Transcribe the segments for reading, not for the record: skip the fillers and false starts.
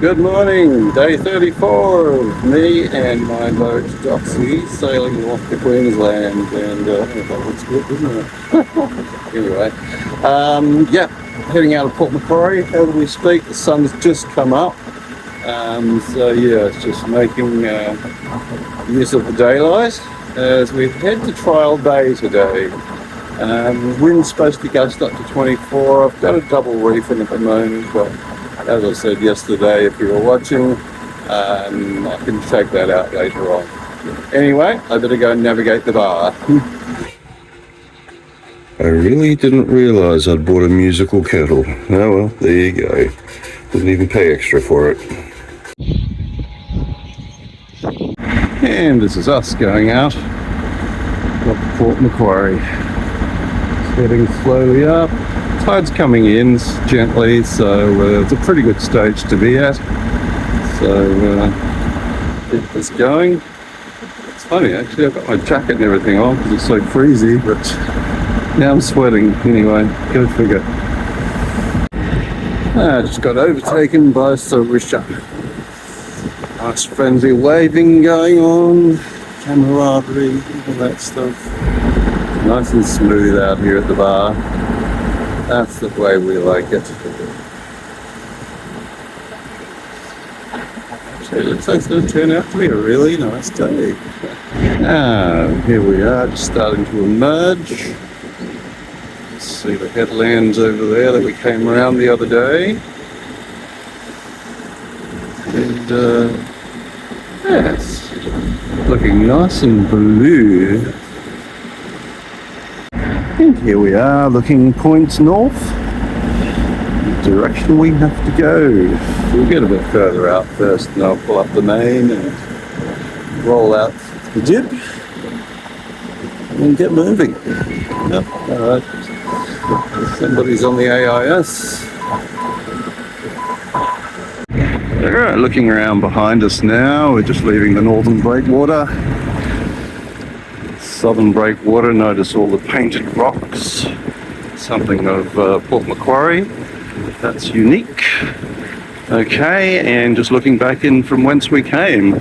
Good morning, day 34 of me and my boat Doxie sailing off to Queensland, and that looks good, doesn't it? Anyway, yeah, heading out of Port Macquarie as we speak. The sun's just come up, so yeah, it's just making use of the daylight as we head to Trial Bay today. Wind's supposed to gust up to 24. I've got a double reefing at the moment, but as I said yesterday, if you were watching, I can check that out later on. Anyway, I better go and navigate the bar. I really didn't realise I'd bought a musical kettle. Oh well, there you go. Didn't even pay extra for it. And this is us going out of Port Macquarie. Heading slowly up. Tide's coming in gently, so it's a pretty good stage to be at. So keep this going. It's funny actually, I've got my jacket and everything on because it's so freezy, but now I'm sweating anyway. Go figure. I just got overtaken by Sarisha. Nice friendly waving going on, camaraderie, all that stuff. Nice and smooth out here at the bar. That's the way we like it. Actually, it looks like it's going to turn out to be a really nice day. Here we are, just starting to emerge. See the headlands over there that we came around the other day. And yes, looking nice and blue. And here we are, looking points north, the direction we have to go. We'll get a bit further out first, and I'll pull up the main and roll out the jib and get moving. Yep, alright. Somebody's on the AIS. Alright, looking around behind us now, we're just leaving the northern breakwater. Southern breakwater, notice all the painted rocks, something of Port Macquarie, that's unique. Okay, and just looking back in from whence we came,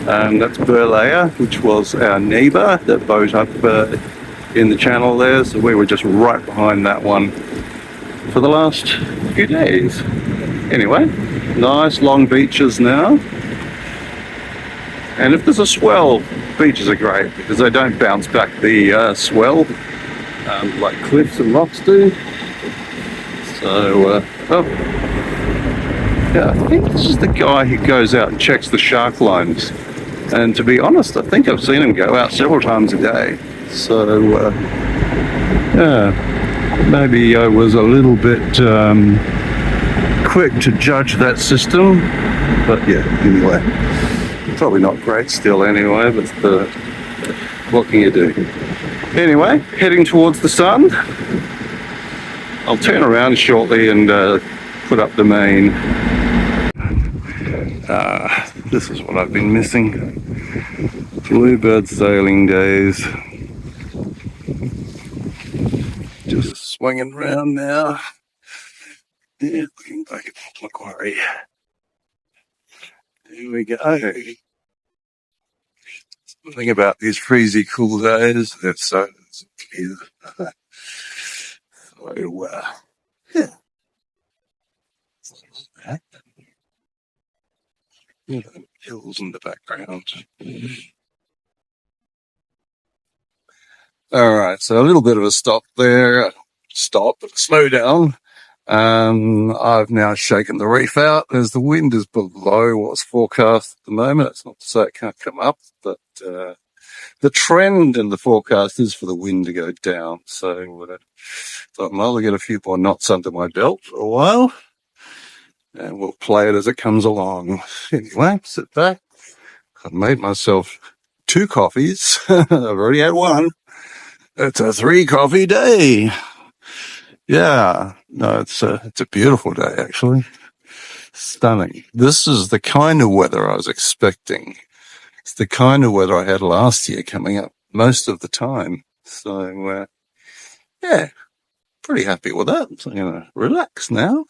that's Burleigh, which was our neighbour, that boat up in the channel there, so we were just right behind that one for the last few days. Anyway, nice long beaches now, and if there's a swell, beaches are great because they don't bounce back the swell like cliffs and rocks do. So, yeah, I think this is the guy who goes out and checks the shark lines. And to be honest, I think I've seen him go out several times a day. So, yeah, maybe I was a little bit quick to judge that system. But yeah, anyway. Probably not great still anyway, but what can you do? Anyway, heading towards the sun. I'll turn around shortly and put up the main. This is what I've been missing. Bluebird sailing days. Just swinging around now. Yeah, looking back at Macquarie. Here we go. Something about these freezy cool days. It's so cute. So, yeah. The hills in the background. Alright, so a little bit of a stop there. But slow down. I've now shaken the reef out as the wind is below what's forecast at the moment. It's not to say it can't come up, but the trend in the forecast is for the wind to go down. So thought I'll get a few more knots under my belt for a while, and we'll play it as it comes along. Anyway, sit back. I've made myself 2 coffees. I've already had one. It's a 3 coffee day. Yeah, no, it's a beautiful day, actually. Stunning. This is the kind of weather I was expecting. It's the kind of weather I had last year coming up most of the time. So, yeah, pretty happy with that. So I'm going to relax now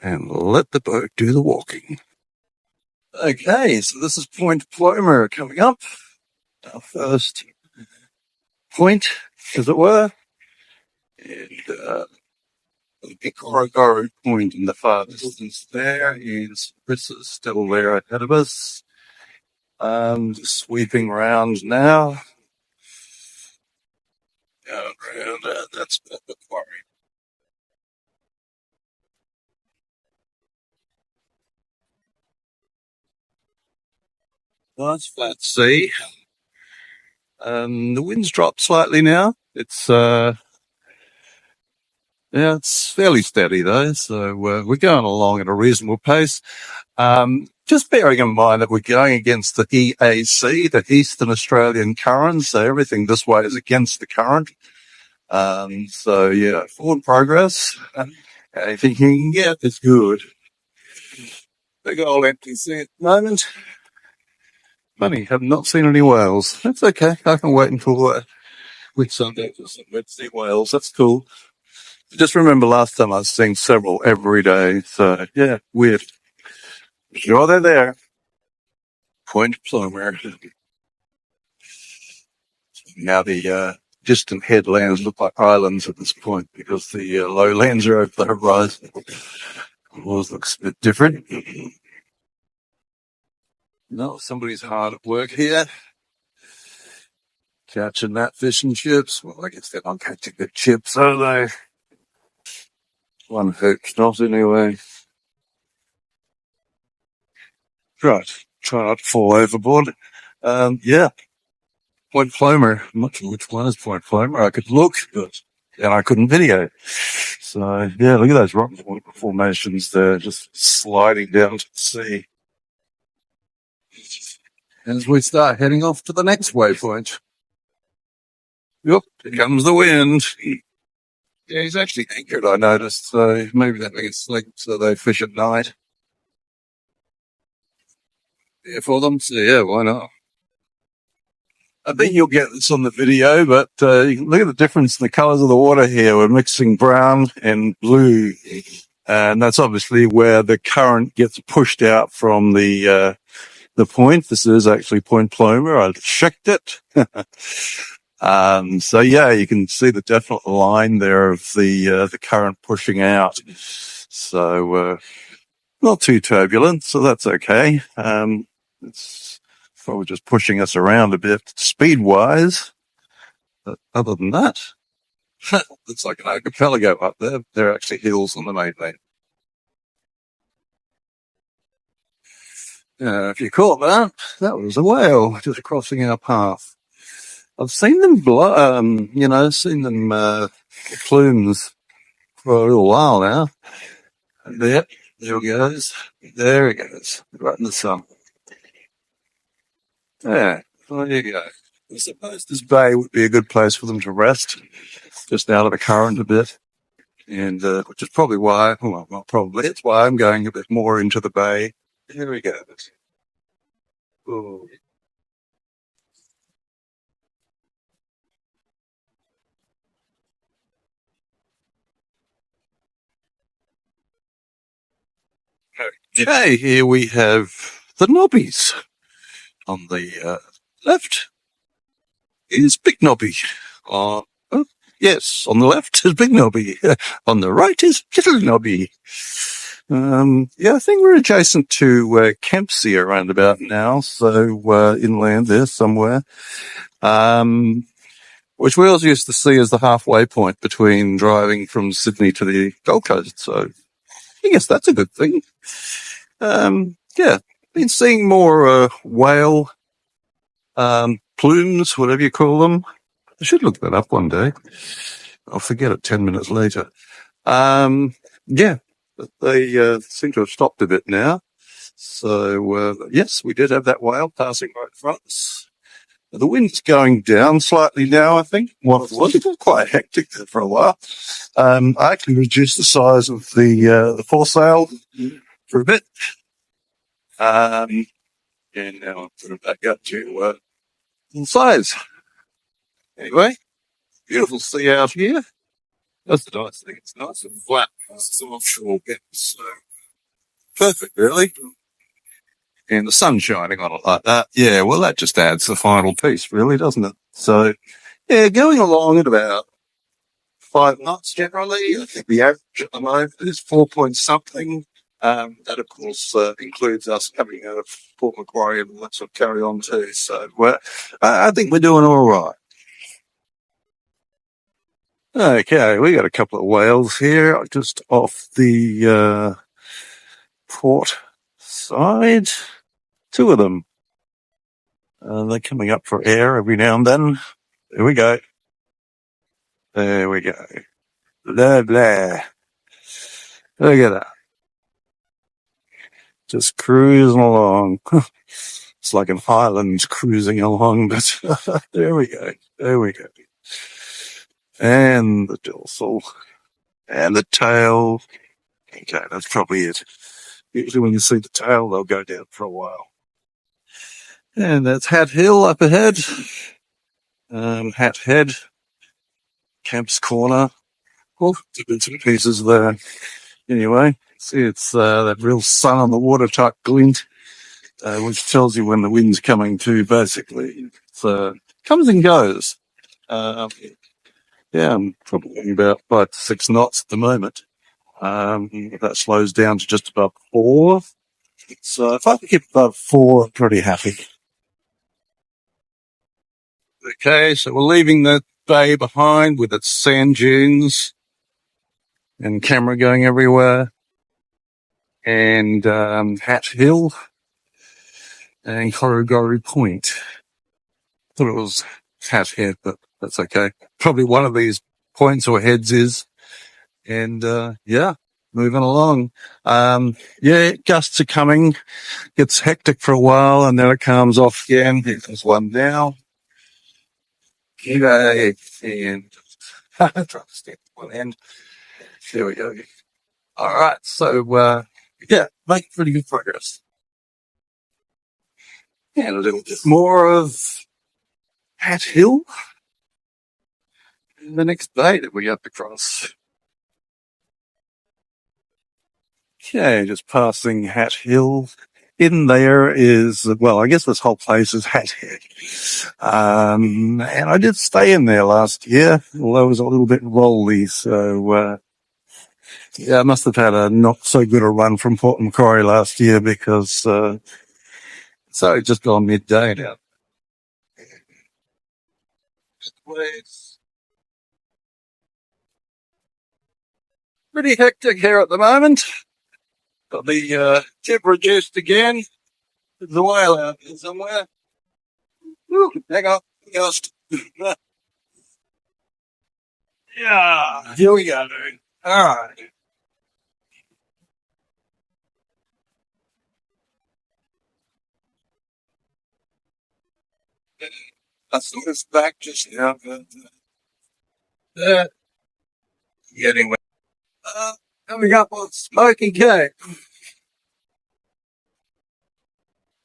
and let the boat do the walking. Okay, so this is Point Plomer coming up. Our first point, as it were. And the Corrigan Point in the far distance there is Chris is still there ahead of us. Just sweeping round now. Around, that's Port Macquarie. Nice flat sea. The wind's dropped slightly now. It's fairly steady though, so we're going along at a reasonable pace. Just bearing in mind that we're going against the EAC, the Eastern Australian Current, so everything this way is against the current. So yeah, forward progress. Anything you can get is good. Big old empty sea at the moment. Funny, have not seen any whales. That's okay. I can wait until Whitsunday for some red sea whales. That's cool. Just remember last time I was seeing several every day. So yeah, weird. Sure, they're there. Point Plomer. Now the distant headlands look like islands at this point because the lowlands are over the horizon. Always looks a bit different. No, somebody's hard at work here. Catching that fish and chips. Well, I guess they're not catching the chips, are they? One hook's not anyway. Right. Try not to fall overboard. Yeah. Point Plomer. I'm not sure which one is Point Plomer. I could look, and I couldn't video. So, yeah, look at those rock formations there, just sliding down to the sea. As we start heading off to the next waypoint. Yep, here comes the wind. Yeah, he's actually anchored, I noticed, so maybe that makes slick so they fish at night. Yeah, for them, so yeah, why not? I think you'll get this on the video, but you can look at the difference in the colours of the water here. We're mixing brown and blue, and that's obviously where the current gets pushed out from the point. This is actually Point Plomer. I checked it. So yeah, you can see the definite line there of the current pushing out. So not too turbulent, so that's okay. It's probably just pushing us around a bit speed wise. But other than that, it's like an archipelago up there. There are actually hills on the mainland. If you caught that was a whale just crossing our path. I've seen them plumes for a little while now. And there he goes. There he goes. Right in the sun. Yeah, there you go. I suppose this bay would be a good place for them to rest, just out of the current a bit. And, which is probably why, well, not probably, it's why I'm going a bit more into the bay. Here we go. Ooh. Okay, here we have the knobbies. On the left is Big Nobby. Yes, on the left is Big Nobby. On the right is Little Nobby. Yeah, I think we're adjacent to Kempsey around about now, so inland there somewhere. Which we always used to see as the halfway point between driving from Sydney to the Gold Coast. So I guess that's a good thing. Yeah, been seeing more whale plumes, whatever you call them. I should look that up one day. I'll forget it 10 minutes later. Yeah, they seem to have stopped a bit now. So, yes, we did have that whale passing right in front of us. The wind's going down slightly now, I think. What it was quite hectic there for a while. I actually reduced the size of the foresail for a bit. And now I'll put it back up to full size. Anyway, beautiful sea out here. That's the nice thing. It's nice and flat. It's offshore bit, so perfect, really. And the sun shining on it like that. Yeah, well, that just adds the final piece, really, doesn't it? So, yeah, going along at about 5 knots generally. I think the average at the moment is 4 point something. That, of course, includes us coming out of Port Macquarie and let's sort of carry on too. So, I think we're doing all right. Okay, we got a couple of whales here just off the port side. 2 of them. They're coming up for air every now and then. There we go. There we go. Blah, blah. Look at that. Just cruising along. It's like an island cruising along, but there we go. There we go. And the dorsal. And the tail. Okay, that's probably it. Usually when you see the tail, they'll go down for a while. And that's Hat Hill up ahead. Hat Head. Camp's Corner. Well, bits and pieces there. Anyway, see, it's that real sun on the water type glint, which tells you when the wind's coming to, basically. So, comes and goes. Yeah, I'm probably going about 5 to 6 knots at the moment. That slows down to just above 4. So if I can keep above 4, I'm pretty happy. Okay, so we're leaving the bay behind with its sand dunes and camera going everywhere. And Hat Hill and Corrigorri Point. Thought it was Hat Head, but that's okay. Probably one of these points or heads is. And yeah, moving along. Yeah, gusts are coming. Gets hectic for a while and then it calms off again. There's one now. Okay, and try to step one end. There we go. All right, so yeah, making pretty good progress. And a little bit more of Hat Hill. The next bay that we have to cross. Okay, just passing Hat Hill. In there is, well, I guess this whole place is Hat Head. And I did stay in there last year, although it was a little bit rolly. So, yeah, I must have had a not so good a run from Port Macquarie last year because, so it's just gone midday now. It's pretty hectic here at the moment. Got the tip reduced again. There's a whale out there somewhere. Woo, hang on. Just. Yeah, here we go. All right. I saw this back just now, but anyway. Coming up on Smoky Cape.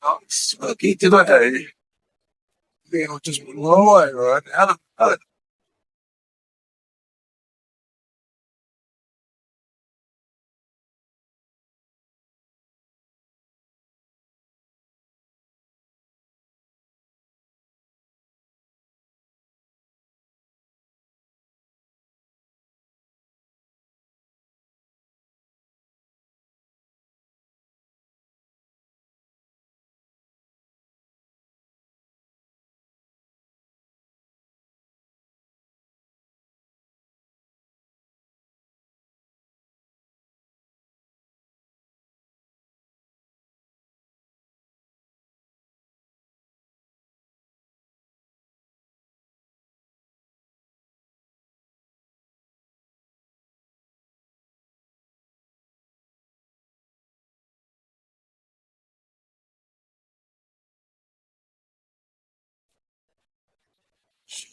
Oh, Smoky today. Yeah, just blow away right now.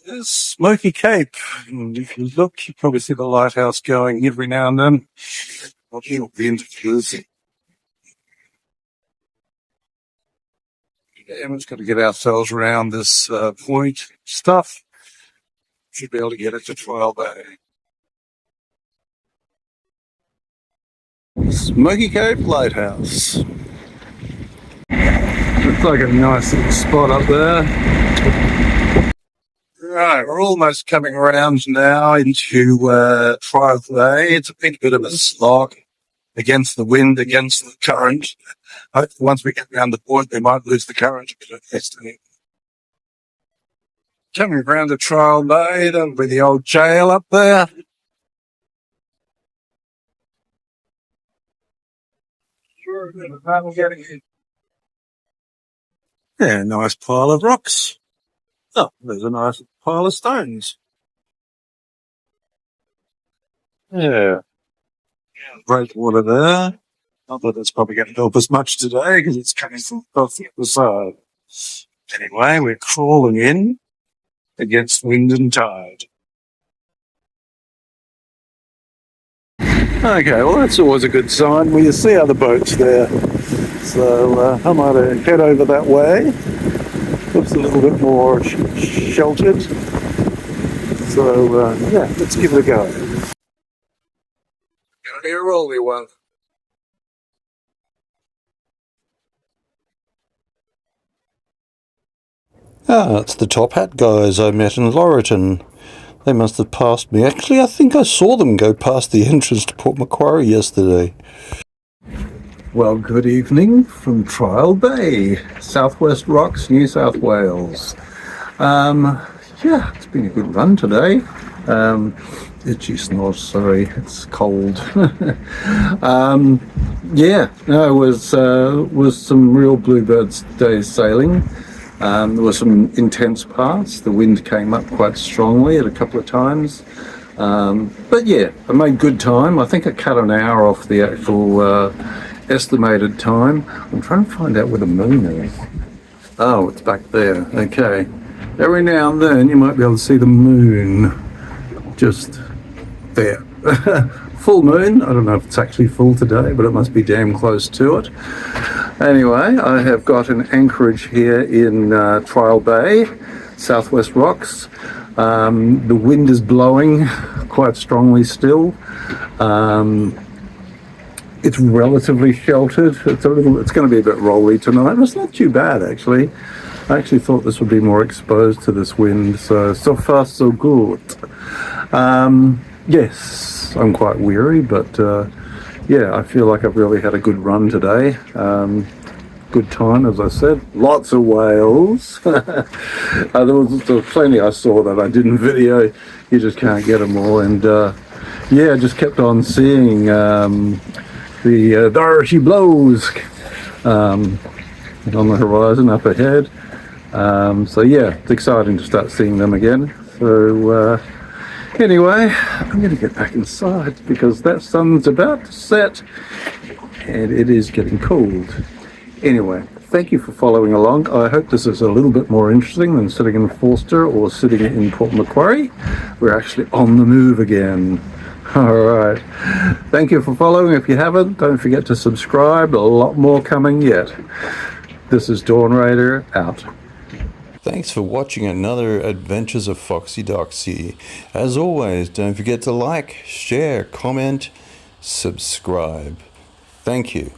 There's Smoky Cape. And if you look, you probably see the lighthouse going every now and then. I'll be interviews. Yeah, we've just got to get ourselves around this point stuff. Should be able to get it to 12 bay. Smoky Cape Lighthouse. Looks like a nice little spot up there. Right, we're almost coming around now into Trial Bay. It's been a bit of a slog against the wind, against the current. Hopefully once we get around the point, we might lose the current a bit of destiny. Coming around to Trial Bay, that'll be the old jail up there. Yeah, nice pile of rocks. Oh, there's a nice pile of stones. Yeah. Great water there. Not that it's probably going to help us much today because it's coming from off the other side. Anyway, we're crawling in against wind and tide. Okay, well that's always a good sign when you see other boats there. So I might head over that way. Looks a little bit more sheltered. So yeah, let's give it a go. Gonna be a rolly one. Ah, it's the Top Hat guys I met in Laurelton. They must have passed me. Actually, I think I saw them go past the entrance to Port Macquarie yesterday. Well, good evening from Trial Bay, Southwest Rocks, New South Wales. Yeah, it's been a good run today. Itchy snort, sorry, it's cold. Yeah, no, it was some real bluebird days sailing. There were some intense parts. The wind came up quite strongly at a couple of times. But yeah, I made good time. I think I cut an hour off the actual estimated time. I'm trying to find out where the moon is. Oh, it's back there. Okay. Every now and then you might be able to see the moon just there. Full moon. I don't know if it's actually full today, but it must be damn close to it. Anyway, I have got an anchorage here in Trial Bay, Southwest Rocks. The wind is blowing quite strongly still. It's relatively sheltered. It's going to be a bit rolly tonight. It's not too bad actually. I actually thought this would be more exposed to this wind. So far so good. Yes, I'm quite weary, but yeah, I feel like I've really had a good run today. Good time, as I said. Lots of whales. There was plenty I saw that I didn't video. You just can't get them all. And yeah, just kept on seeing there she blows on the horizon up ahead. So yeah, it's exciting to start seeing them again. So anyway, I'm going to get back inside because that sun's about to set and it is getting cold. Anyway, thank you for following along. I hope this is a little bit more interesting than sitting in Forster or sitting in Port Macquarie. We're actually on the move again. All right. Thank you for following. If you haven't, don't forget to subscribe. A lot more coming yet. This is Dawn Raider out. Thanks for watching another Adventures of Foxy Doxie. As always, don't forget to like, share, comment, subscribe. Thank you.